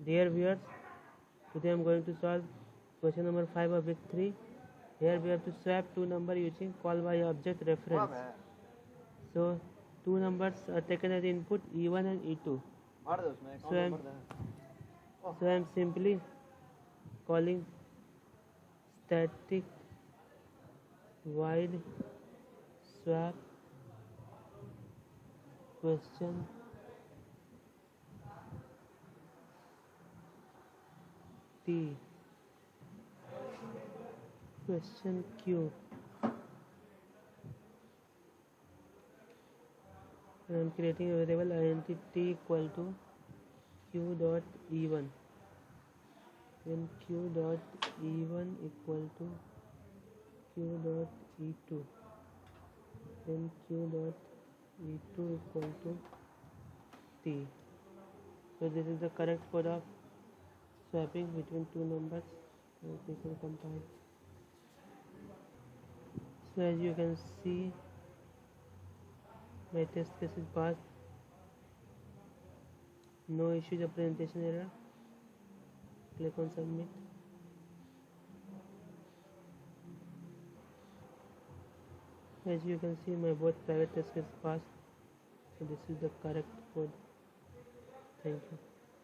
Dear viewers, today I am going to solve question number 5 of week 3. Here we have to swap two numbers using call by object reference. So two numbers are taken as input E1 and E2. So I am simply calling static void swap question T question Q. I am creating a variable int t equal to q dot e1, then q dot e1 equal to q dot e2, then q dot e2 equal to t. So this is the correct code of swapping between two numbers. Now we can compile. So as you can see, my test case is passed. No issues of presentation error. Click on submit. As you can see, my both private test cases passed. So this is the correct code. Thank you.